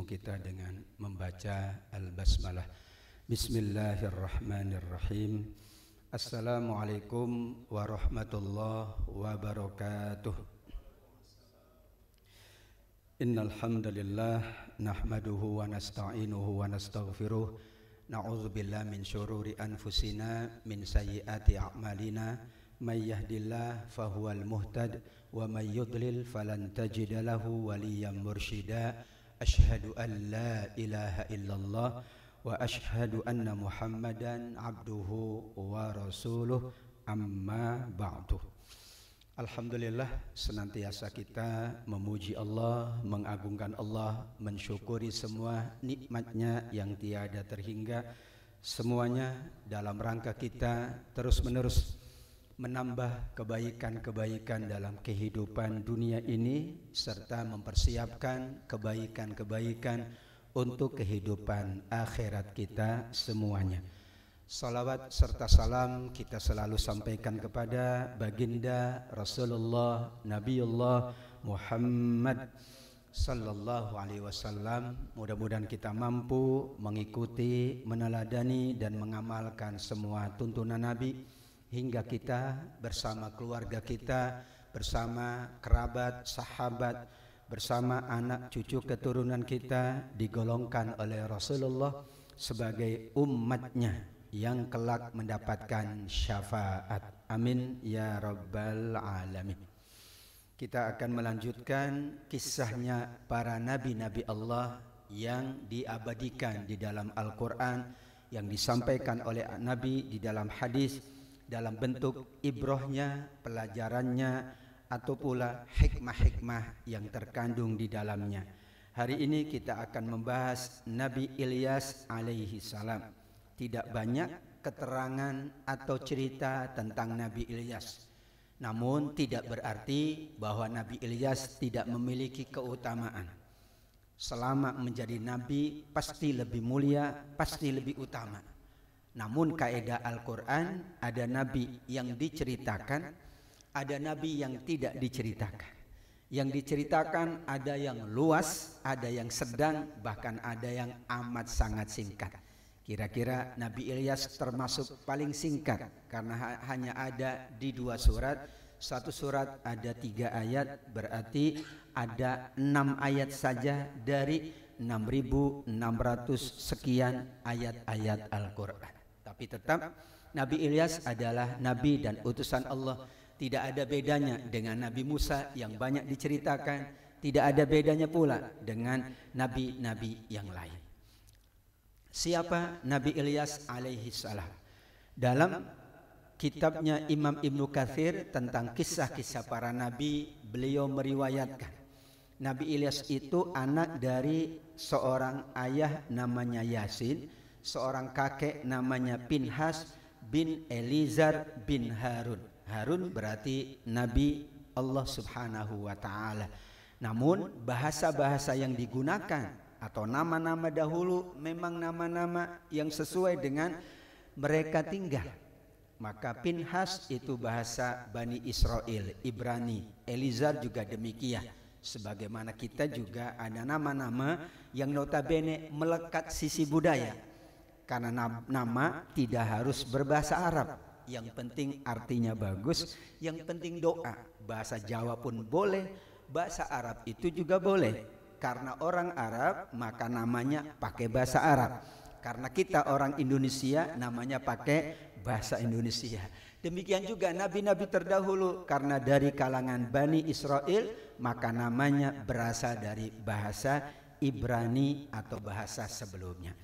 ilmu kita dengan membaca Al-Basmalah. Bismillahirrahmanirrahim. Assalamualaikum warahmatullahi wabarakatuh. Innal hamdalillah nahmaduhu wa nasta'inuhu wa nastaghfiruh. Na'udzubillahi min syururi anfusina min sayyiati a'malina. May yahdillahu fahuwal muhtad wa may yudlil falan tajida lahu waliyyan mursyida. Asyhadu an la ilaha illallah wa asyhadu anna Muhammadan abduhu wa rasuluh, amma ba'du. Alhamdulillah, senantiasa kita memuji Allah, mengagungkan Allah, mensyukuri semua nikmatnya yang tiada terhingga, semuanya dalam rangka kita terus-menerus menambah kebaikan-kebaikan dalam kehidupan dunia ini serta mempersiapkan kebaikan-kebaikan untuk kehidupan akhirat kita semuanya. Salawat serta salam kita selalu sampaikan kepada baginda Rasulullah Nabiullah Muhammad sallallahu alaihi wasallam. Mudah-mudahan kita mampu mengikuti, meneladani dan mengamalkan semua tuntunan Nabi hingga kita bersama keluarga kita, bersama kerabat, sahabat, bersama anak cucu keturunan kita digolongkan oleh Rasulullah sebagai umatnya yang kelak mendapatkan syafaat. Amin ya rabbal alamin. Kita akan melanjutkan kisahnya para nabi-nabi Allah yang diabadikan di dalam Al-Quran, yang disampaikan oleh Nabi di dalam hadis, dalam bentuk ibrohnya, pelajarannya, atau pula hikmah-hikmah yang terkandung di dalamnya. Hari ini kita akan membahas Nabi Ilyas alaihi salam. Tidak banyak keterangan atau cerita tentang Nabi Ilyas. Namun tidak berarti bahwa Nabi Ilyas tidak memiliki keutamaan. Selama menjadi nabi pasti lebih mulia, pasti lebih utama. Namun kaidah Al-Quran, ada nabi yang diceritakan, ada nabi yang tidak diceritakan. Yang diceritakan ada yang luas, ada yang sedang, bahkan ada yang amat sangat singkat. Kira-kira Nabi Ilyas termasuk paling singkat karena hanya ada di 2 surat. Satu surat ada 3 ayat, berarti ada 6 ayat saja dari 6.600 sekian ayat-ayat Al-Quran. Tapi tetap Nabi Ilyas adalah nabi dan utusan Allah. Tidak ada bedanya dengan Nabi Musa yang banyak diceritakan, tidak ada bedanya pula dengan nabi-nabi yang lain. Siapa Nabi Ilyas alaihi salam? Dalam kitabnya Imam Ibnu Katsir tentang kisah-kisah para nabi, beliau meriwayatkan Nabi Ilyas itu anak dari seorang ayah namanya Yasin, seorang kakek namanya Pinhas bin Elizar bin Harun. Harun berarti Nabi Allah subhanahu wa ta'ala. Namun bahasa-bahasa yang digunakan atau nama-nama dahulu memang nama-nama yang sesuai dengan mereka tinggal. Maka Pinhas itu bahasa Bani Israel, Ibrani. Elizar juga demikian. Sebagaimana kita juga ada nama-nama yang notabene melekat sisi budaya. Karena nama tidak harus berbahasa Arab, yang penting artinya bagus, yang penting doa. Bahasa Jawa pun boleh, bahasa Arab itu juga boleh. Karena orang Arab maka namanya pakai bahasa Arab. Karena kita orang Indonesia namanya pakai bahasa Indonesia. Demikian juga nabi-nabi terdahulu, karena dari kalangan Bani Israel maka namanya berasal dari bahasa Ibrani atau bahasa sebelumnya.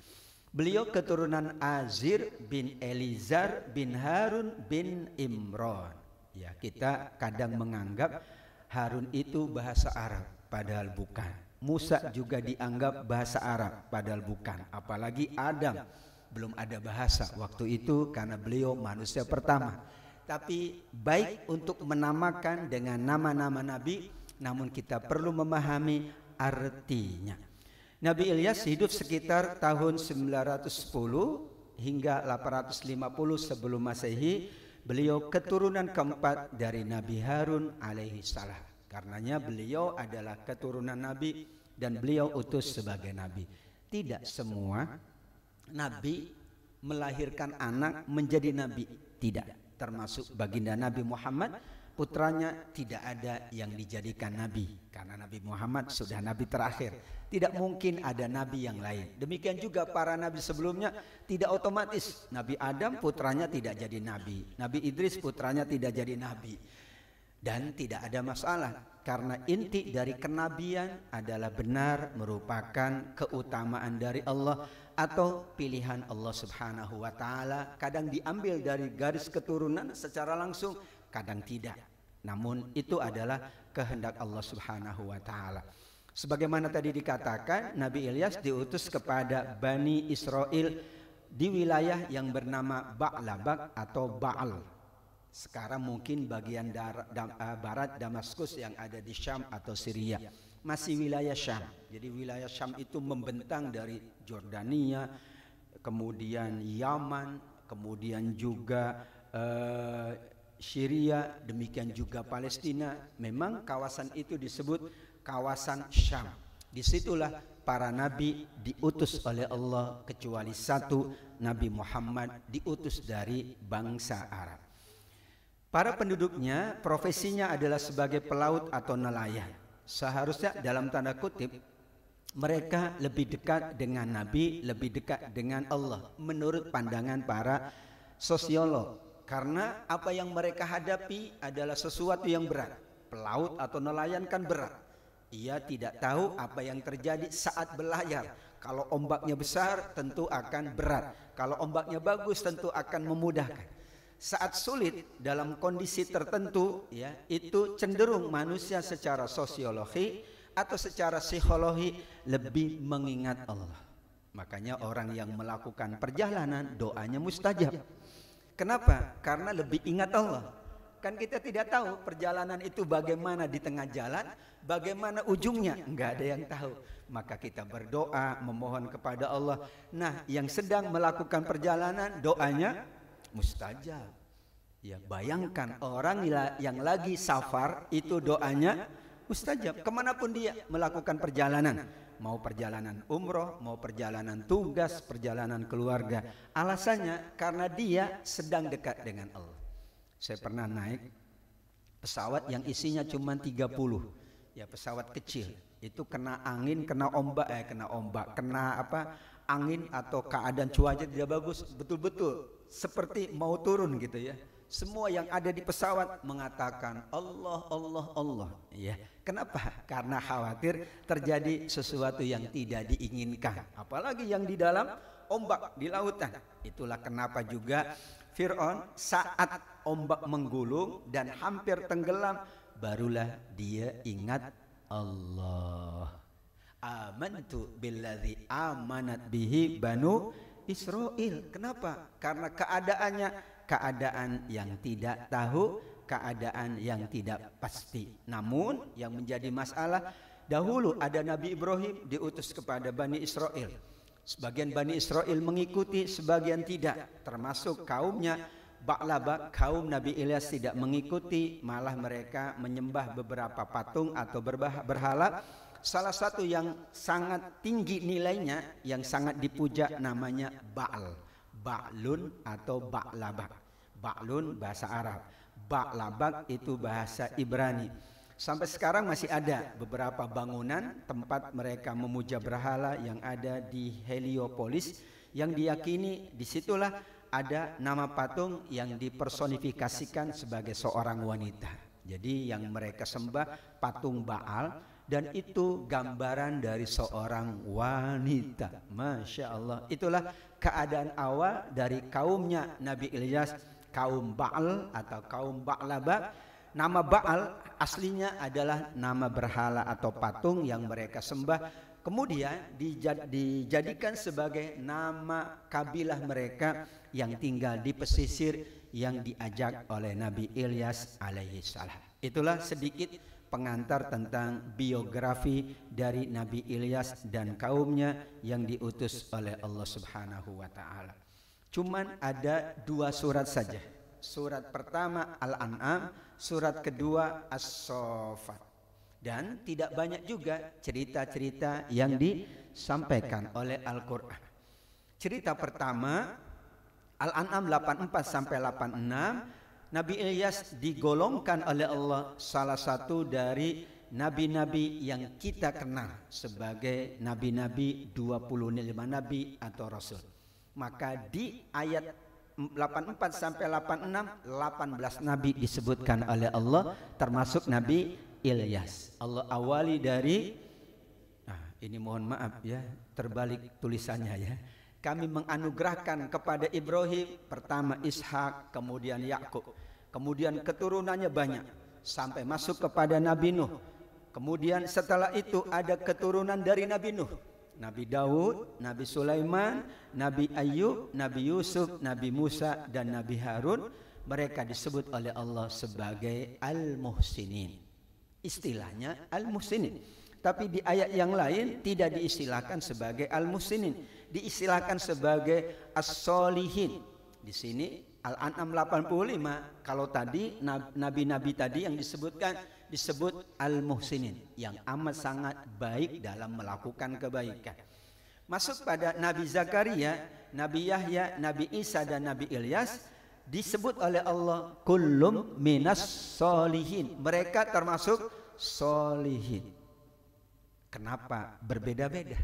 Beliau keturunan Azir bin Elizar bin Harun bin Imran. Ya, kita kadang menganggap Harun itu bahasa Arab, padahal bukan. Musa juga dianggap bahasa Arab, padahal bukan. Apalagi Adam, belum ada bahasa waktu itu karena beliau manusia pertama. Tapi baik untuk menamakan dengan nama-nama nabi, namun kita perlu memahami artinya. Nabi Ilyas hidup sekitar tahun 910 hingga 850 sebelum Masehi. Beliau keturunan keempat dari Nabi Harun alaihi salam. Karenanya beliau adalah keturunan Nabi dan beliau utus sebagai nabi. Tidak semua nabi melahirkan anak menjadi nabi, tidak. Termasuk baginda Nabi Muhammad, putranya tidak ada yang dijadikan nabi, karena Nabi Muhammad sudah nabi terakhir. Tidak mungkin ada nabi yang lain. Demikian juga para nabi sebelumnya, tidak otomatis Nabi Adam putranya tidak jadi nabi, Nabi Idris putranya tidak jadi nabi. Dan tidak ada masalah, karena inti dari kenabian adalah benar merupakan keutamaan dari Allah atau pilihan Allah Subhanahu wa taala. Kadang diambil dari garis keturunan secara langsung, kadang tidak. Namun itu adalah kehendak Allah Subhanahu wa taala. Sebagaimana tadi dikatakan, Nabi Ilyas diutus kepada Bani Israel di wilayah yang bernama Ba'labak atau Ba'al. Sekarang mungkin bagian barat Damaskus yang ada di Syam atau Syria, masih wilayah Syam. Jadi wilayah Syam itu membentang dari Jordania, kemudian Yaman, kemudian juga Syria, demikian juga Palestina. Memang kawasan itu disebut kawasan Syam. Disitulah para nabi diutus oleh Allah, kecuali satu, Nabi Muhammad diutus dari bangsa Arab. Para penduduknya profesinya adalah sebagai pelaut atau nelayan. Seharusnya dalam tanda kutip mereka lebih dekat dengan Nabi, lebih dekat dengan Allah menurut pandangan para sosiolog. Karena apa yang mereka hadapi adalah sesuatu yang berat. Pelaut atau nelayan kan berat. Ia tidak tahu apa yang terjadi saat berlayar. Kalau ombaknya besar tentu akan berat. Kalau ombaknya bagus tentu akan memudahkan. Saat sulit dalam kondisi tertentu, ya, itu cenderung manusia secara sosiologi atau secara psikologi lebih mengingat Allah. Makanya orang yang melakukan perjalanan doanya mustajab. Kenapa? Karena lebih ingat Allah. Kan kita tidak tahu perjalanan itu bagaimana di tengah jalan, bagaimana ujungnya, enggak ada yang tahu. Maka kita berdoa, memohon kepada Allah. Nah, yang sedang melakukan perjalanan doanya mustajab. Ya, bayangkan orang yang lagi safar itu doanya mustajab. Kemanapun dia melakukan perjalanan, mau perjalanan umroh, mau perjalanan tugas, perjalanan keluarga. Alasannya karena dia sedang dekat dengan Allah. Saya pernah naik pesawat yang isinya cuma 30, ya pesawat kecil. Itu kena angin, kena ombak, kena angin atau keadaan cuaca tidak bagus, betul-betul seperti mau turun gitu ya. Semua yang ada di pesawat mengatakan Allah, Allah, Allah. Ya, kenapa? Karena khawatir terjadi sesuatu yang tidak diinginkan. Apalagi yang di dalam ombak di lautan. Itulah kenapa juga Fir'aun saat ombak menggulung dan hampir tenggelam, barulah dia ingat Allah. Amantu billadzi amanat bihi banu Israel. Kenapa? Karena keadaan yang tidak tahu, keadaan yang tidak pasti. Namun yang menjadi masalah, dahulu ada Nabi Ibrahim diutus kepada Bani Israel. Sebagian Bani Israel mengikuti, sebagian tidak. Termasuk kaumnya Ba'labak, kaum Nabi Ilyas tidak mengikuti, malah mereka menyembah beberapa patung atau berhala. Salah satu yang sangat tinggi nilainya, yang sangat dipuja, namanya Ba'al, Ba'lun atau Ba'labak. Ba'lun bahasa Arab, Ba'labak itu bahasa Ibrani. Sampai sekarang masih ada beberapa bangunan tempat mereka memuja berhala yang ada di Heliopolis, yang diyakini disitulah ada nama patung yang dipersonifikasikan sebagai seorang wanita. Jadi yang mereka sembah patung Baal, dan itu gambaran dari seorang wanita. Masya Allah. Itulah keadaan awal dari kaumnya Nabi Ilyas, kaum Baal atau kaum Ba'labak. Nama Baal aslinya adalah nama berhala atau patung yang mereka sembah. Kemudian dijadikan sebagai nama kabilah mereka yang tinggal di pesisir yang diajak oleh Nabi Ilyas alaihissalam. Itulah sedikit pengantar tentang biografi dari Nabi Ilyas dan kaumnya yang diutus oleh Allah Subhanahu wa taala. Cuman ada 2 surat saja. Surat pertama Al-An'am, surat kedua As-Saffat. Dan tidak banyak juga cerita-cerita yang disampaikan oleh Al-Quran. Cerita pertama, Al-An'am 84 sampai 86, Nabi Ilyas digolongkan oleh Allah salah satu dari nabi-nabi yang kita kenal sebagai nabi-nabi 25 nabi atau rasul. Maka di ayat 84 sampai 86, 18 nabi disebutkan oleh Allah, termasuk Nabi Ilyas. Allah awali dari, ini mohon maaf ya, terbalik tulisannya ya. Kami menganugerahkan kepada Ibrahim pertama Ishak, kemudian Yakub, kemudian keturunannya banyak sampai masuk kepada Nabi Nuh. Kemudian setelah itu ada keturunan dari Nabi Nuh, Nabi Daud, Nabi Sulaiman, Nabi Ayub, Nabi Yusuf, Nabi Musa, dan Nabi Harun. Mereka disebut oleh Allah sebagai Al-Muhsinin. Istilahnya Al-Muhsinin. Tapi di ayat yang lain tidak diistilahkan sebagai Al-Muhsinin, diistilahkan sebagai As-Solihin. Di sini Al-An'am 85, kalau tadi nabi-nabi tadi yang disebutkan disebut Al-Muhsinin, yang amat sangat baik dalam melakukan kebaikan. Masuk pada Nabi Zakaria, Nabi Yahya, Nabi Isa, dan Nabi Ilyas disebut oleh Allah kullum minas solihin. Mereka termasuk solihin. Kenapa berbeda-beda?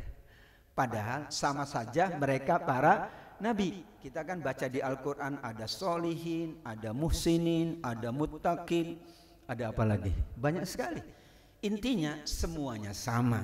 Padahal sama saja mereka para nabi. Kita kan baca di Al-Quran ada solihin, ada muhsinin, ada muttaqin, ada apa lagi? Banyak sekali. Intinya semuanya sama,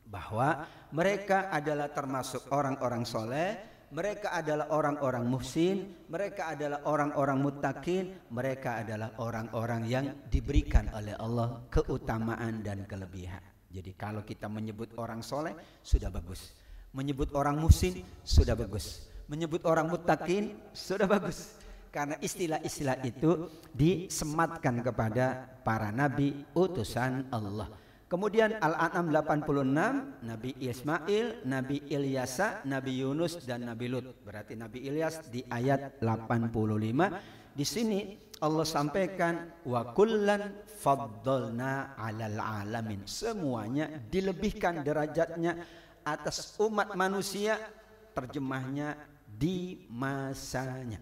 bahwa mereka adalah termasuk orang-orang soleh, mereka adalah orang-orang muhsin, mereka adalah orang-orang muttaqin, mereka adalah orang-orang yang diberikan oleh Allah keutamaan dan kelebihan. Jadi kalau kita menyebut orang soleh sudah bagus, menyebut orang muhsin sudah bagus, menyebut orang muttaqin sudah bagus, karena istilah-istilah itu disematkan kepada para nabi utusan Allah. Kemudian Al-An'am 86, Nabi Ismail, Nabi Ilyasa, Nabi Yunus, dan Nabi Lut. Berarti Nabi Ilyas di ayat 85. Di sini Allah sampaikan wa kullan faddalna 'alal alamin. Semuanya dilebihkan derajatnya atas umat manusia, terjemahnya di masanya.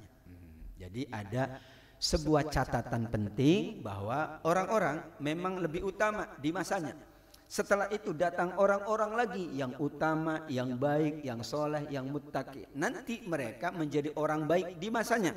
Jadi ada sebuah catatan penting bahwa orang-orang memang lebih utama di masanya. Setelah itu datang orang-orang lagi yang utama, yang baik, yang soleh, yang muttaqi. Nanti mereka menjadi orang baik di masanya.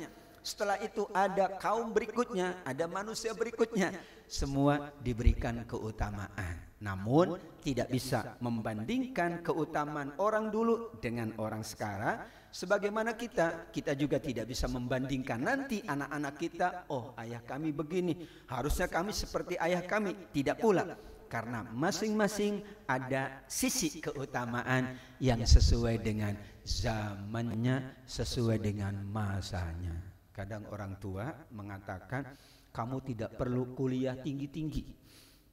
Setelah itu ada kaum berikutnya, ada manusia berikutnya. Semua diberikan keutamaan. Namun tidak bisa membandingkan keutamaan orang dulu dengan orang sekarang. Sebagaimana kita juga tidak bisa membandingkan nanti anak-anak kita, oh ayah kami begini, harusnya kami seperti ayah kami. Tidak pula, karena masing-masing ada sisi keutamaan yang sesuai dengan zamannya, sesuai dengan masanya. Kadang orang tua mengatakan kamu tidak perlu kuliah tinggi-tinggi,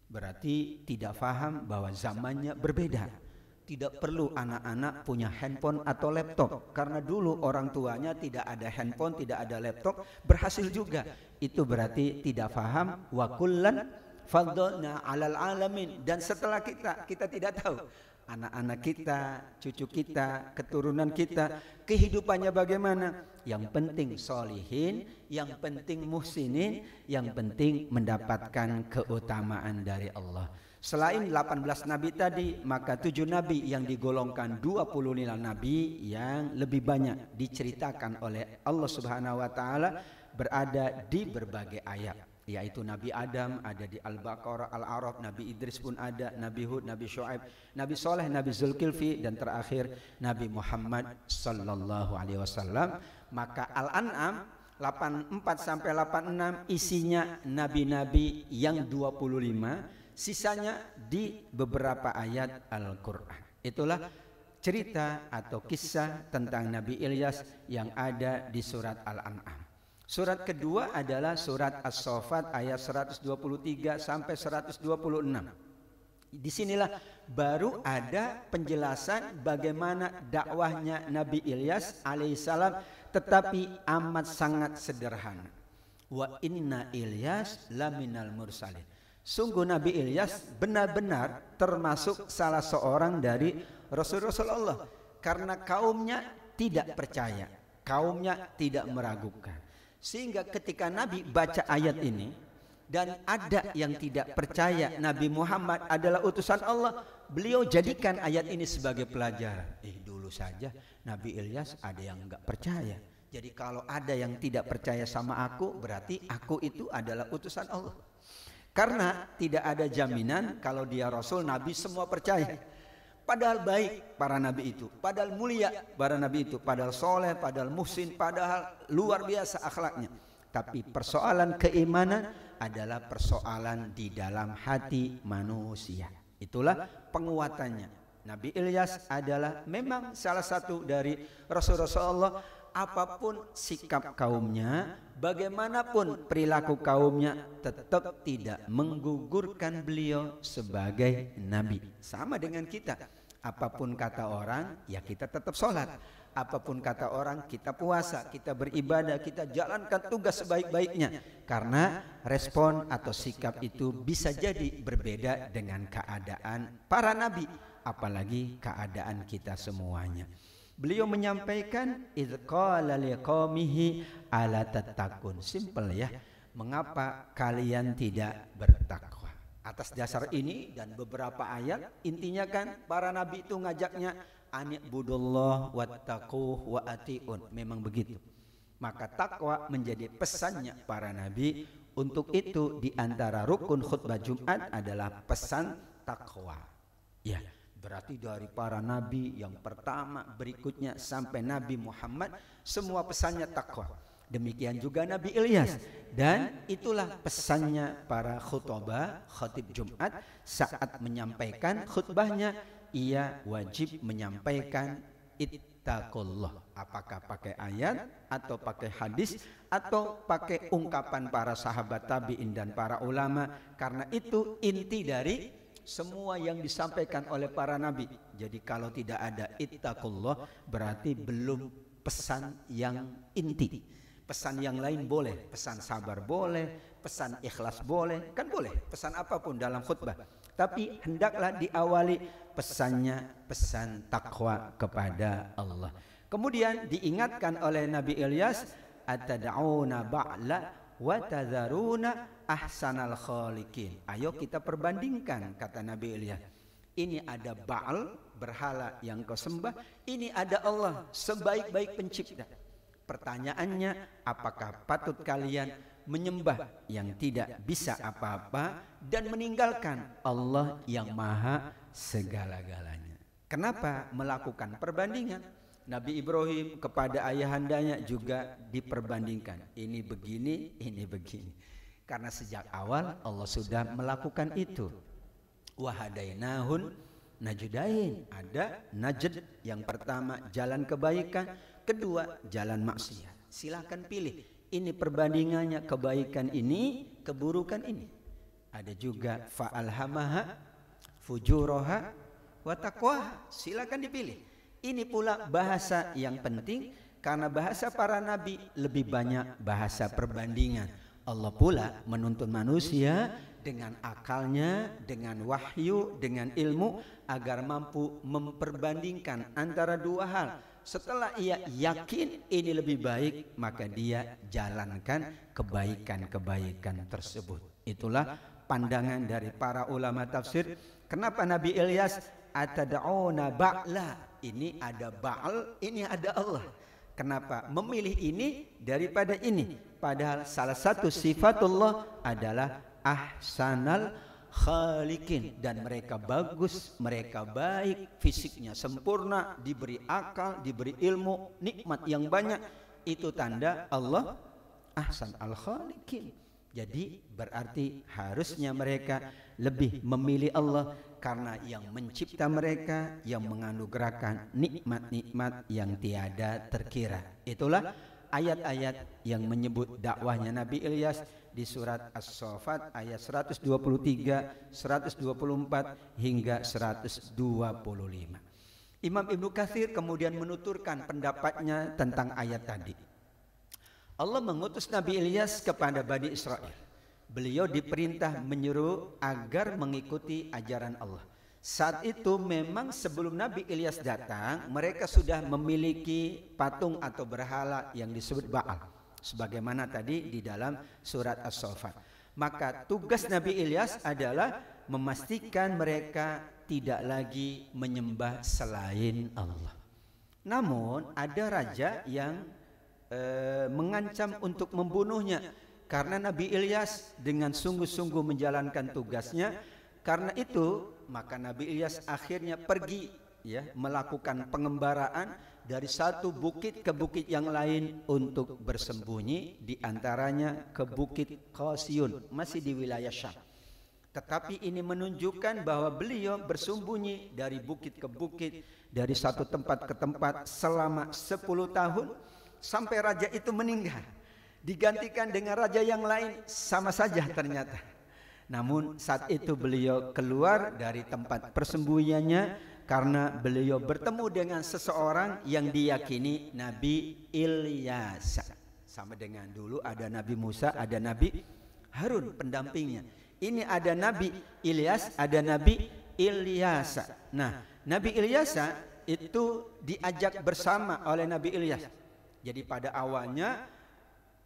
berarti tidak paham bahwa zamannya berbeda. Tidak perlu anak-anak punya handphone atau laptop, karena dulu orang tuanya tidak ada handphone, tidak ada laptop, berhasil juga. Itu berarti tidak paham wa kullan faddalna 'alal alamin. Dan setelah kita tidak tahu anak-anak kita, cucu kita, keturunan kita, kehidupannya bagaimana. Yang penting solihin, yang penting muhsinin, yang penting mendapatkan keutamaan dari Allah. Selain 18 nabi tadi, maka 7 nabi yang digolongkan 25 nabi yang lebih banyak diceritakan oleh Allah Subhanahu wa taala berada di berbagai ayat, yaitu Nabi Adam ada di Al-Baqarah, Al-A'raf, Nabi Idris pun ada, Nabi Hud, Nabi Syuaib, Nabi Saleh, Nabi Zulkifli, dan terakhir Nabi Muhammad sallallahu alaihi wasallam. Maka Al-An'am 84 sampai 86 isinya nabi-nabi yang 25, sisanya di beberapa ayat Al-Quran. Itulah cerita atau kisah tentang Nabi Ilyas yang ada di surat Al-An'am. Surat kedua adalah surat As-Saffat ayat 123 sampai 126. Disinilah baru ada penjelasan bagaimana dakwahnya Nabi Ilyas alaihissalam, tetapi amat sangat sederhana. Wa inna Ilyas laminal mursalin. Sungguh Nabi Ilyas benar-benar termasuk salah seorang dari Rasul-Rasul Allah. Karena kaumnya tidak percaya, kaumnya tidak meragukan. Sehingga ketika Nabi baca ayat ini, dan ada yang tidak percaya Nabi Muhammad adalah utusan Allah, beliau jadikan ayat ini sebagai pelajaran. Dulu saja Nabi Ilyas ada yang enggak percaya. Jadi kalau ada yang tidak percaya sama aku, berarti aku itu adalah utusan Allah. Karena tidak ada jaminan kalau dia Rasul, Nabi semua percaya. Padahal baik para Nabi itu, padahal mulia para Nabi itu, padahal soleh, padahal muhsin, padahal luar biasa akhlaknya. Tapi persoalan keimanan adalah persoalan di dalam hati manusia. Itulah penguatannya. Nabi Ilyas adalah memang salah satu dari Rasul-Rasul Allah. Apapun sikap kaumnya, bagaimanapun perilaku kaumnya, tetap tidak menggugurkan beliau sebagai Nabi. Sama dengan kita. Apapun kata orang, ya kita tetap sholat. Apapun kata orang, kita puasa, kita beribadah, kita jalankan tugas sebaik-baiknya. Karena respon atau sikap itu bisa jadi berbeda dengan keadaan para nabi, apalagi keadaan kita semuanya. Beliau menyampaikan idz qala liqaumihi ala tattaqun. Simple ya. Mengapa kalian tidak bertakwa? Atas dasar ini dan beberapa ayat, intinya kan para nabi itu ngajaknya ani'budullah wattaquh wa atiun. Memang begitu. Maka takwa menjadi pesannya para nabi. Untuk itu di antara rukun khutbah Jumat adalah pesan takwa. Ya. Berarti dari para nabi yang pertama, berikutnya sampai Nabi Muhammad, semua pesannya takwa. Demikian juga Nabi Ilyas. Dan itulah pesannya para khutbah, khatib Jumat saat menyampaikan khutbahnya, ia wajib menyampaikan ittaqullah. Apakah pakai ayat atau pakai hadis atau pakai ungkapan para sahabat tabi'in dan para ulama. Karena itu inti dari semua yang disampaikan oleh para nabi. Jadi kalau tidak ada ittaqullah, berarti belum pesan yang inti. Pesan yang lain boleh, pesan sabar boleh, pesan ikhlas boleh, kan boleh pesan apapun dalam khutbah. Tapi hendaklah diawali pesannya pesan takwa kepada Allah. Kemudian diingatkan oleh Nabi Ilyas, atad'una ba'la wa tadharuna ahsanal khaliqin. Ayo kita perbandingkan, kata Nabi Ilyas. Ini ada Baal, berhala yang kau sembah. Ini ada Allah, sebaik-baik pencipta. Pertanyaannya, apakah patut kalian menyembah yang tidak bisa apa-apa dan meninggalkan Allah yang maha segala-galanya? Kenapa melakukan perbandingan? Nabi Ibrahim kepada ayahandanya juga diperbandingkan. Ini begini, ini begini. Karena sejak awal Allah sudah melakukan itu. Wahadainahun najdain. Ada najd, yang pertama jalan kebaikan, kedua jalan maksiat. Silakan pilih. Ini perbandingannya, kebaikan ini, keburukan ini. Ada juga fa'alhamaha fujuraha wa taqwaha. Silakan dipilih. Ini pula bahasa yang penting, karena bahasa para nabi lebih banyak bahasa perbandingan. Allah pula menuntun manusia dengan akalnya, dengan wahyu, dengan ilmu, agar mampu memperbandingkan antara dua hal. Setelah ia yakin ini lebih baik, maka dia jalankan kebaikan-kebaikan tersebut. Itulah pandangan dari para ulama tafsir. Kenapa Nabi Ilyas atad'una ba'la? Ini ada Baal, ini ada Allah. Kenapa memilih ini daripada ini? Padahal salah satu sifatullah adalah ahsanal khaliqin, dan mereka bagus, mereka baik, fisiknya sempurna, diberi akal, diberi ilmu, nikmat yang banyak. Itu tanda Allah ahsan al khaliqin. Jadi berarti harusnya mereka lebih memilih Allah, karena yang mencipta mereka, yang menganugerahkan nikmat-nikmat yang tiada terkira. Itulah ayat-ayat yang menyebut dakwahnya Nabi Ilyas di surat As-Saffat ayat 123, 124 hingga 125. Imam Ibnu Katsir kemudian menuturkan pendapatnya tentang ayat tadi. Allah mengutus Nabi Ilyas kepada Bani Israel. Beliau diperintah menyuruh agar mengikuti ajaran Allah. Saat itu memang sebelum Nabi Ilyas datang, mereka sudah memiliki patung atau berhala yang disebut Baal, sebagaimana tadi di dalam surat As-Saffat. Maka tugas Nabi Ilyas adalah memastikan mereka tidak lagi menyembah selain Allah. Namun ada raja yang mengancam untuk membunuhnya karena Nabi Ilyas dengan sungguh-sungguh menjalankan tugasnya. Karena itu maka Nabi Ilyas akhirnya pergi melakukan pengembaraan dari satu bukit ke bukit yang lain untuk bersembunyi, di antaranya ke bukit Qasyun, masih di wilayah Syam. Tetapi ini menunjukkan bahwa beliau bersembunyi dari bukit ke bukit, dari satu tempat ke tempat selama 10 tahun sampai raja itu meninggal. Digantikan dengan raja yang lain, sama saja ternyata. Namun saat itu beliau keluar dari tempat persembunyiannya karena beliau bertemu dengan seseorang yang diyakini Nabi Ilyas. Sama dengan dulu ada Nabi Musa, ada Nabi Harun pendampingnya. Ini ada Nabi Ilyas, ada Nabi Ilyas. Nah, Nabi Ilyas itu diajak bersama oleh Nabi Ilyas. Jadi pada awalnya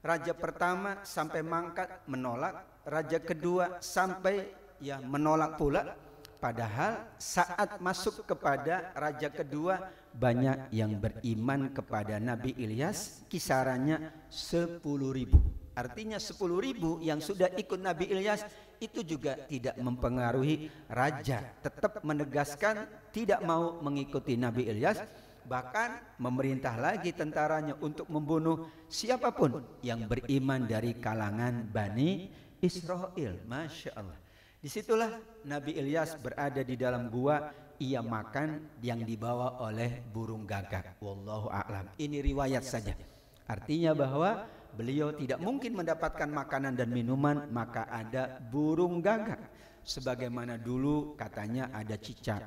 raja pertama sampai mangkat menolak, raja kedua sampai menolak pula. Padahal saat masuk kepada raja kedua banyak yang beriman kepada Nabi Ilyas, kisarannya 10.000. Artinya 10.000 yang sudah ikut Nabi Ilyas itu juga tidak mempengaruhi raja. Tetap menegaskan tidak mau mengikuti Nabi Ilyas. Bahkan memerintah lagi tentaranya untuk membunuh siapapun yang beriman dari kalangan Bani Israel. Masya Allah. Disitulah Nabi Ilyas berada di dalam gua. Ia makan yang dibawa oleh burung gagak. Wallahu a'lam. Ini riwayat saja. Artinya bahwa beliau tidak mungkin mendapatkan makanan dan minuman, maka ada burung gagak. Sebagaimana dulu katanya ada cicak.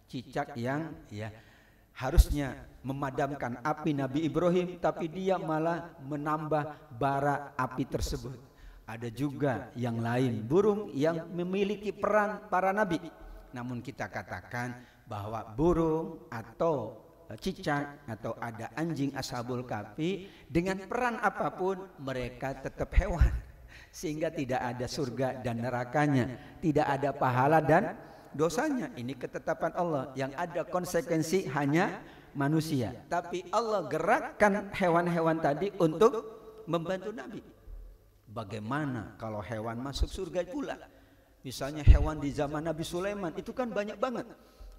Cicak yang harusnya memadamkan api Nabi Ibrahim, tapi dia malah menambah bara api tersebut. Ada juga yang lain, burung yang memiliki peran para nabi. Namun kita katakan bahwa burung atau cicak atau ada anjing Ashabul Kahfi dengan peran apapun mereka tetap hewan, sehingga tidak ada surga dan nerakanya, tidak ada pahala dan dosanya. Ini ketetapan Allah, yang ada konsekuensi hanya manusia. Tapi Allah gerakkan hewan-hewan tadi untuk membantu Nabi. Bagaimana kalau hewan masuk surga pula? Misalnya hewan di zaman Nabi Sulaiman itu kan banyak banget.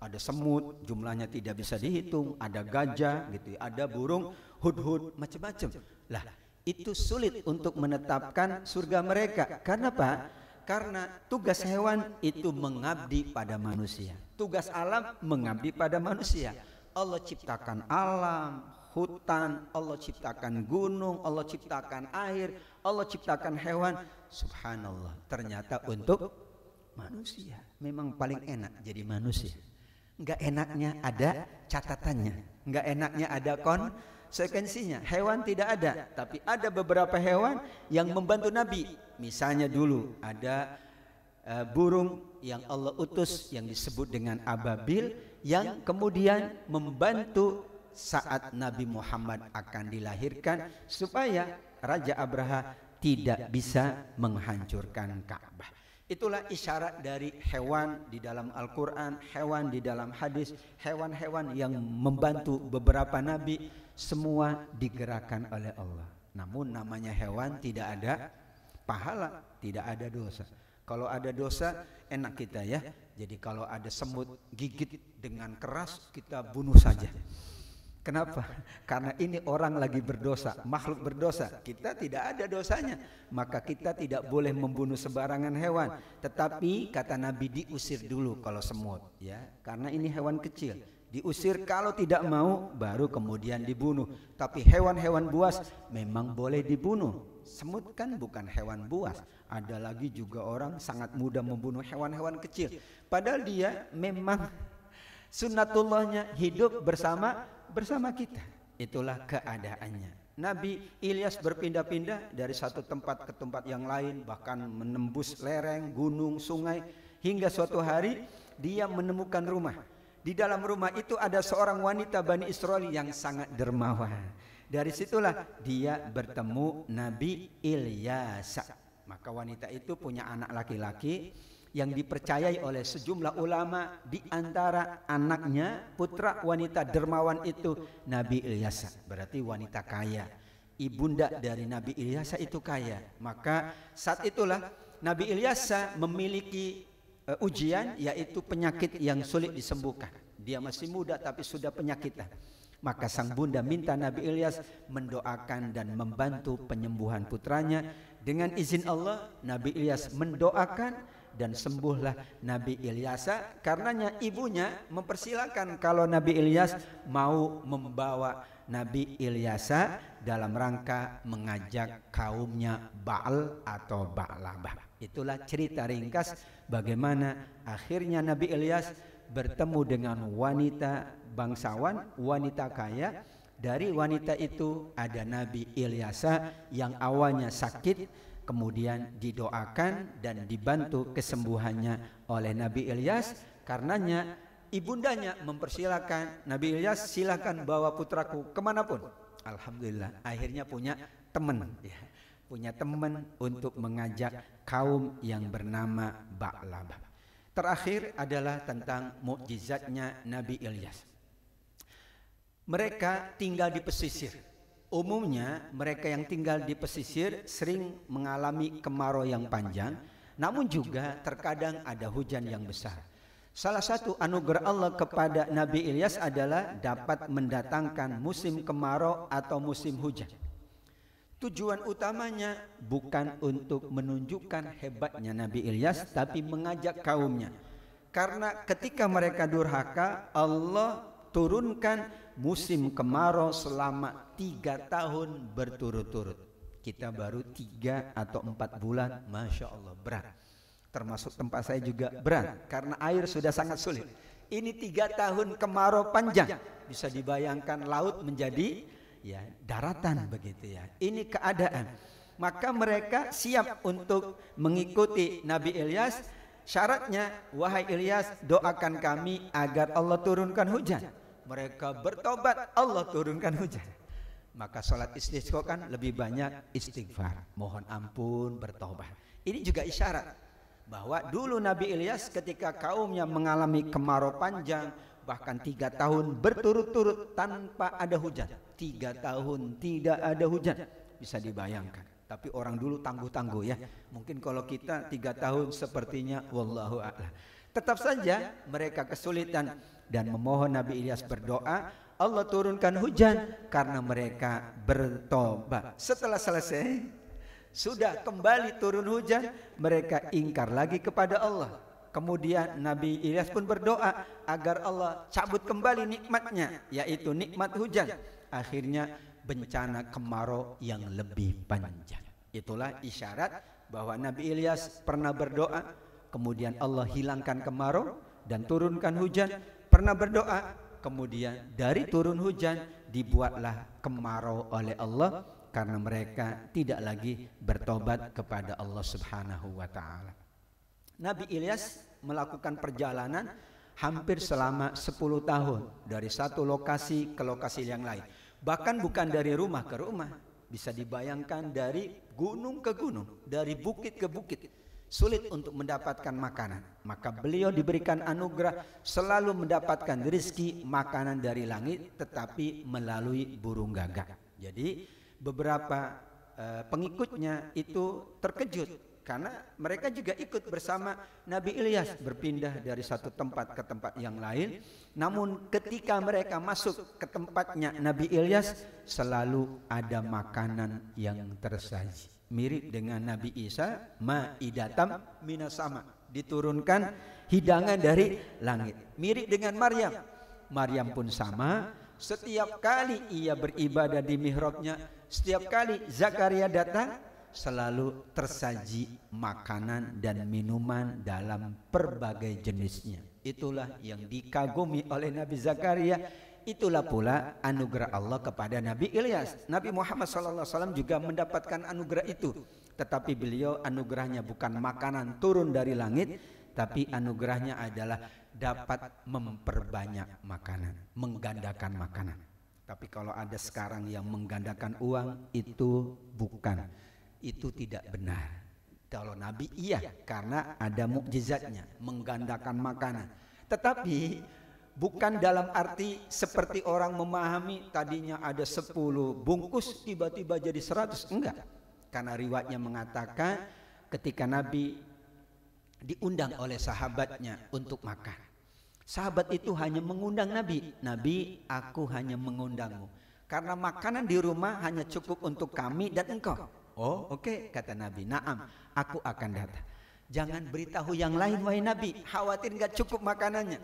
Ada semut, jumlahnya tidak bisa dihitung, ada gajah gitu, ada burung hudhud, macam-macam. Lah, itu sulit untuk menetapkan surga mereka. Karena apa? Karena tugas hewan itu mengabdi pada manusia. Tugas alam mengabdi pada manusia. Allah ciptakan alam, hutan, Allah ciptakan gunung, Allah ciptakan air, Allah ciptakan hewan. Subhanallah, ternyata untuk manusia. Memang paling enak jadi manusia. Enggak enaknya ada catatannya, enggak enaknya ada konsekuensinya. Hewan tidak ada, tapi ada beberapa hewan yang membantu Nabi. Misalnya dulu ada burung yang Allah utus yang disebut dengan ababil, yang kemudian membantu saat Nabi Muhammad akan dilahirkan supaya Raja Abraha tidak bisa menghancurkan Ka'bah. Itulah isyarat dari hewan di dalam Al-Quran, hewan di dalam hadis, hewan-hewan yang membantu beberapa nabi, semua digerakkan oleh Allah. Namun namanya hewan tidak ada pahala, tidak ada dosa. Kalau ada dosa enak kita ya. Jadi kalau ada semut gigit dengan keras, kita bunuh saja. Kenapa? Karena ini orang lagi berdosa, makhluk berdosa. Kita tidak ada dosanya, maka kita tidak boleh membunuh sembarangan hewan. Tetapi kata Nabi diusir dulu kalau semut, ya, karena ini hewan kecil. Diusir, kalau tidak mau baru kemudian dibunuh. Tapi hewan-hewan buas memang boleh dibunuh. Semut kan bukan hewan buas. Ada lagi juga orang sangat mudah membunuh hewan-hewan kecil. Padahal dia memang sunnatullahnya hidup bersama kita. Itulah keadaannya. Nabi Ilyas berpindah-pindah dari satu tempat ke tempat yang lain, bahkan menembus lereng, gunung, sungai, hingga suatu hari dia menemukan rumah. Di dalam rumah itu ada seorang wanita Bani Israel yang sangat dermawan. Dari situlah dia bertemu Nabi Ilyas. Maka wanita itu punya anak laki-laki yang dipercayai oleh sejumlah ulama, di antara anaknya putra wanita dermawan itu Nabi Ilyas, berarti wanita kaya. Ibunda dari Nabi Ilyas itu kaya. Maka saat itulah Nabi Ilyas memiliki ujian, yaitu penyakit yang sulit disembuhkan. Dia masih muda tapi sudah penyakitan. Maka sang bunda minta Nabi Ilyas mendoakan dan membantu penyembuhan putranya. Dengan izin Allah, Nabi Ilyas mendoakan dan sembuhlah Nabi Ilyas. Karenanya ibunya mempersilakan kalau Nabi Ilyas mau membawa Nabi Ilyas dalam rangka mengajak kaumnya Baal atau Ba'labah. Itulah cerita ringkas bagaimana akhirnya Nabi Ilyas bertemu dengan wanita bangsawan, wanita kaya. Dari wanita itu ada Nabi Ilyas yang awalnya sakit, kemudian didoakan dan dibantu kesembuhannya oleh Nabi Ilyas. Karenanya ibundanya mempersilakan Nabi Ilyas, silakan bawa putraku kemanapun. Alhamdulillah akhirnya punya teman, ya, punya teman untuk mengajak kaum yang bernama Ba'labah. Terakhir adalah tentang mukjizatnya Nabi Ilyas. Mereka tinggal di pesisir. Umumnya mereka yang tinggal di pesisir sering mengalami kemarau yang panjang, namun juga terkadang ada hujan yang besar. Salah satu anugerah Allah kepada Nabi Ilyas adalah dapat mendatangkan musim kemarau atau musim hujan. Tujuan utamanya bukan untuk menunjukkan hebatnya Nabi Ilyas, tapi mengajak kaumnya. Karena ketika mereka durhaka, Allah turunkan musim kemarau selama 3 tahun berturut-turut. Kita baru 3 atau 4 bulan, Masya Allah berat. Termasuk tempat saya juga berat karena air sudah sangat sulit. Ini 3 tahun kemarau panjang. Bisa dibayangkan laut menjadi ya daratan begitu ya. Ini keadaan. Maka mereka siap untuk mengikuti Nabi Ilyas. Syaratnya, wahai Ilyas, doakan kami agar Allah turunkan hujan. Mereka bertobat, Allah turunkan hujan. Maka sholat istisqa kan lebih banyak istighfar, mohon ampun, bertobat. Ini juga isyarat bahwa dulu Nabi Ilyas ketika kaumnya mengalami kemarau panjang, bahkan 3 tahun berturut-turut tanpa ada hujan. 3 tahun tidak ada hujan, bisa dibayangkan. Tapi orang dulu tangguh-tangguh ya. Mungkin kalau kita 3 tahun sepertinya wallahu a'lam. Tetap saja mereka kesulitan dan memohon Nabi Ilyas berdoa, Allah turunkan hujan karena mereka bertobat. Setelah selesai, sudah kembali turun hujan, mereka ingkar lagi kepada Allah. Kemudian Nabi Ilyas pun berdoa agar Allah cabut kembali nikmatnya, yaitu nikmat hujan. Akhirnya bencana kemarau yang lebih panjang. Itulah isyarat bahwa Nabi Ilyas pernah berdoa, kemudian Allah hilangkan kemarau dan turunkan hujan. Pernah berdoa, kemudian dari turun hujan dibuatlah kemarau oleh Allah karena mereka tidak lagi bertobat kepada Allah Subhanahu wa taala. Nabi Ilyas melakukan perjalanan hampir selama 10 tahun dari satu lokasi ke lokasi yang lain. Bahkan bukan dari rumah ke rumah, bisa dibayangkan dari gunung ke gunung, dari bukit ke bukit. Sulit untuk mendapatkan makanan, maka beliau diberikan anugerah selalu mendapatkan rezeki makanan dari langit, tetapi melalui burung gagak. Jadi beberapa pengikutnya itu terkejut karena mereka juga ikut bersama Nabi Ilyas berpindah dari satu tempat ke tempat yang lain. Namun ketika mereka masuk ke tempatnya Nabi Ilyas, selalu ada makanan yang tersaji. Mirip dengan Nabi Isa, ma'idatam minasama, diturunkan hidangan dari langit. Mirip dengan Maryam. Maryam pun sama, setiap kali ia beribadah di mihrabnya, setiap kali Zakaria datang, selalu tersaji makanan dan minuman dalam berbagai jenisnya. Itulah yang dikagumi oleh Nabi Zakaria. Itulah pula anugerah Allah kepada Nabi Ilyas. Nabi Muhammad SAW juga mendapatkan anugerah itu. Tetapi beliau anugerahnya bukan makanan turun dari langit, tapi anugerahnya adalah dapat memperbanyak makanan, menggandakan makanan. Tapi kalau ada sekarang yang menggandakan uang, itu bukan, itu tidak benar. Kalau Nabi iya, karena ada mukjizatnya menggandakan makanan. Tetapi bukan dalam arti seperti orang memahami tadinya ada 10 bungkus tiba-tiba jadi 100, enggak. Karena riwayatnya mengatakan ketika Nabi diundang oleh sahabatnya untuk makan, sahabat itu hanya mengundang Nabi. Nabi, aku hanya mengundangmu karena makanan di rumah hanya cukup untuk kami dan engkau. Oh oke, kata Nabi, naam, aku akan datang. Jangan beritahu yang lain wahai Nabi, khawatir nggak cukup makanannya.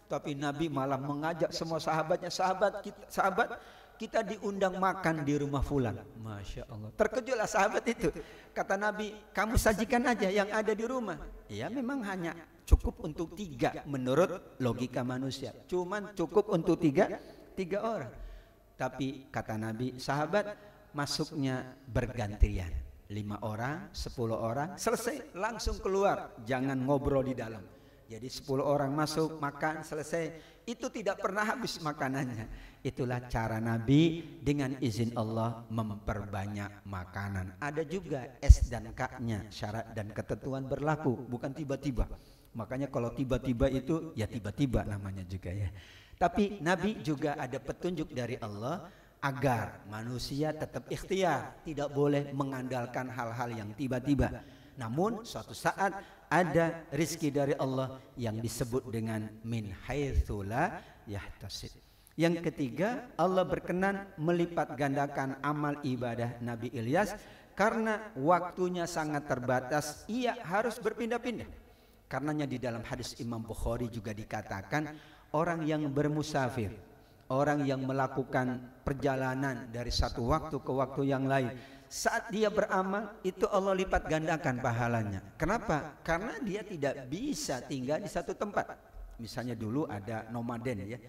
Tapi Nabi malah mengajak semua sahabatnya, sahabat kita diundang makan di rumah fulan. Masya Allah, terkejutlah sahabat itu. Kata Nabi, kamu sajikan aja yang ada di rumah. Ya memang hanya cukup untuk 3 menurut logika manusia. Cuman cukup untuk tiga orang. Tapi kata Nabi, sahabat masuknya bergantian, 5 orang, 10 orang, selesai langsung keluar, jangan ngobrol di dalam. Jadi 10 orang masuk, makan, selesai, itu tidak pernah habis makanannya. Itulah cara Nabi dengan izin Allah memperbanyak makanan. Ada juga S dan K-nya, syarat dan ketentuan berlaku, bukan tiba-tiba. Makanya kalau tiba-tiba itu ya tiba-tiba namanya juga ya. Tapi Nabi juga ada petunjuk dari Allah agar manusia tetap ikhtiar, tidak boleh mengandalkan hal-hal yang tiba-tiba. Namun suatu saat ada rizki dari Allah yang disebut dengan min haitsu la yahtasib. Yang ketiga, Allah berkenan melipat gandakan amal ibadah Nabi Ilyas karena waktunya sangat terbatas, ia harus berpindah-pindah. Karenanya di dalam hadis Imam Bukhari juga dikatakan orang yang bermusafir, orang yang melakukan perjalanan dari satu waktu ke waktu yang lain, saat dia beramal itu Allah lipat gandakan pahalanya. Kenapa? Karena dia tidak bisa tinggal di satu tempat. Misalnya dulu ada nomaden ya,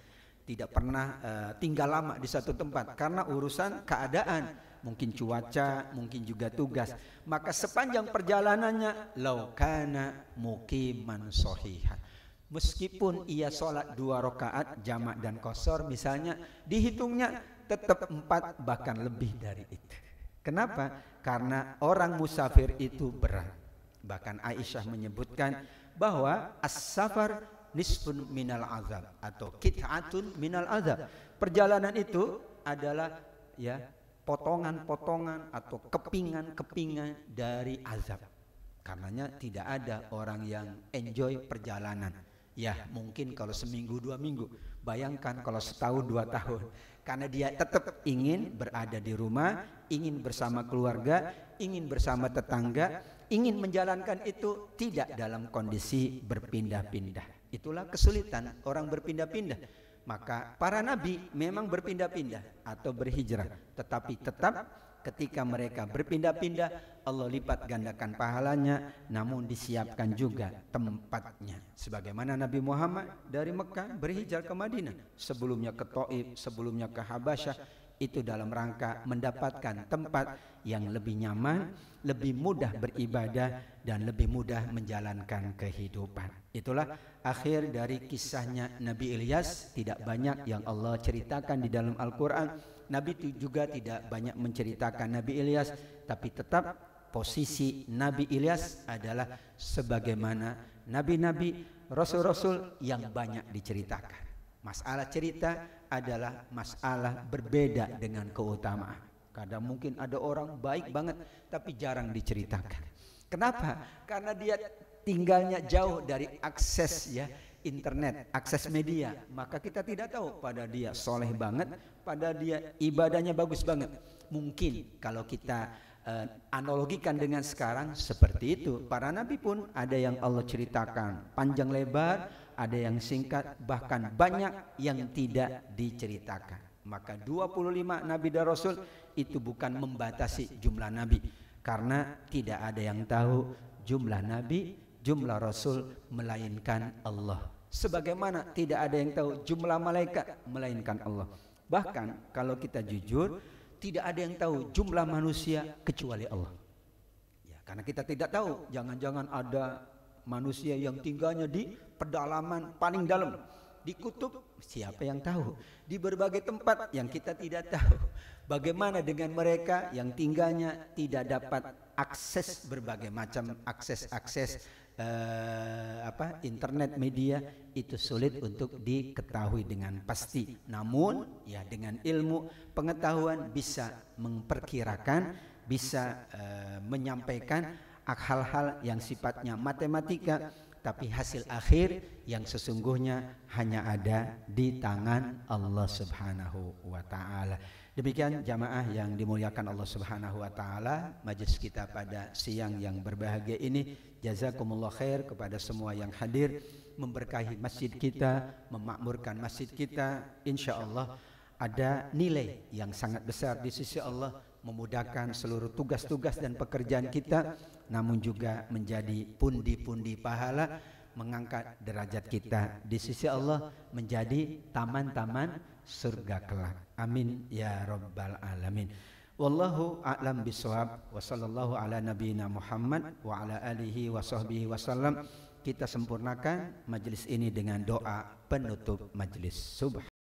tidak pernah tinggal lama di satu tempat karena urusan keadaan, mungkin cuaca, mungkin juga tugas. Maka sepanjang perjalanannya laukana muqiman shahihan, meskipun ia sholat 2 rakaat jamak dan qashar misalnya, dihitungnya tetap 4 bahkan lebih dari itu. Kenapa? Karena orang musafir itu berat. Bahkan Aisyah menyebutkan bahwa as-safar nisfun minal azab atau kit'atun minal azab. Perjalanan itu adalah ya potongan-potongan atau kepingan-kepingan dari azab. Karenanya tidak ada orang yang enjoy perjalanan. Ya mungkin kalau seminggu 2 minggu, bayangkan kalau setahun 2 tahun. Karena dia tetap ingin berada di rumah, ingin bersama keluarga, ingin bersama tetangga, ingin menjalankan itu tidak dalam kondisi berpindah-pindah. Itulah kesulitan orang berpindah-pindah. Maka para nabi memang berpindah-pindah atau berhijrah, tetapi tetap ketika mereka berpindah-pindah Allah lipat gandakan pahalanya, namun disiapkan juga tempatnya. Sebagaimana Nabi Muhammad dari Mekah berhijrah ke Madinah, sebelumnya ke Thaif, sebelumnya ke Habasyah, itu dalam rangka mendapatkan tempat yang lebih nyaman, lebih mudah beribadah dan lebih mudah menjalankan kehidupan. Itulah akhir dari kisahnya Nabi Ilyas. Tidak banyak yang Allah ceritakan di dalam Al-Quran. Nabi juga tidak banyak menceritakan Nabi Ilyas, tapi tetap posisi Nabi Ilyas adalah sebagaimana nabi-nabi, rasul-rasul yang banyak diceritakan. Masalah cerita adalah masalah berbeda dengan keutamaan. Kadang mungkin ada orang baik banget tapi jarang diceritakan. Kenapa? Karena dia tinggalnya jauh dari akses ya internet, akses media, maka kita tidak tahu pada dia soleh banget, pada dia ibadahnya bagus banget. Mungkin kalau kita analogikan dengan sekarang seperti itu. Para nabi pun ada yang Allah ceritakan panjang lebar, ada yang singkat, bahkan banyak yang tidak diceritakan. Maka 25 nabi dan rasul itu bukan membatasi jumlah nabi, karena tidak ada yang tahu jumlah nabi, jumlah rasul melainkan Allah sebagaimana tidak ada yang tahu jumlah malaikat melainkan Allah. Bahkan kalau kita jujur, tidak ada yang tahu jumlah manusia kecuali Allah. Ya, karena kita tidak tahu, jangan-jangan ada manusia yang tinggalnya di pedalaman paling dalam, di kutub, siapa yang tahu, di berbagai tempat yang kita tidak tahu. Bagaimana dengan mereka yang tinggalnya tidak dapat akses berbagai macam akses internet media, itu sulit untuk diketahui dengan pasti. Namun ya dengan ilmu pengetahuan bisa memperkirakan, bisa menyampaikan hal-hal yang sifatnya matematika, tapi hasil akhir yang sesungguhnya hanya ada di tangan Allah Subhanahu wa taala. Demikian jamaah yang dimuliakan Allah Subhanahu wa taala, majelis kita pada siang yang berbahagia ini. Jazakumullah khair kepada semua yang hadir, memberkahi masjid kita, memakmurkan masjid kita. Insyaallah ada nilai yang sangat besar di sisi Allah, memudahkan seluruh tugas-tugas dan pekerjaan kita, namun juga menjadi pundi-pundi pahala, mengangkat derajat kita di sisi Allah menjadi taman-taman surga kelak. Amin ya rabbal alamin. Wallahu a'lam bishawab. Wa sallallahu ala nabiyyina Muhammad wa ala alihi wa sahbihi wasallam. Kita sempurnakan majelis ini dengan doa penutup majelis.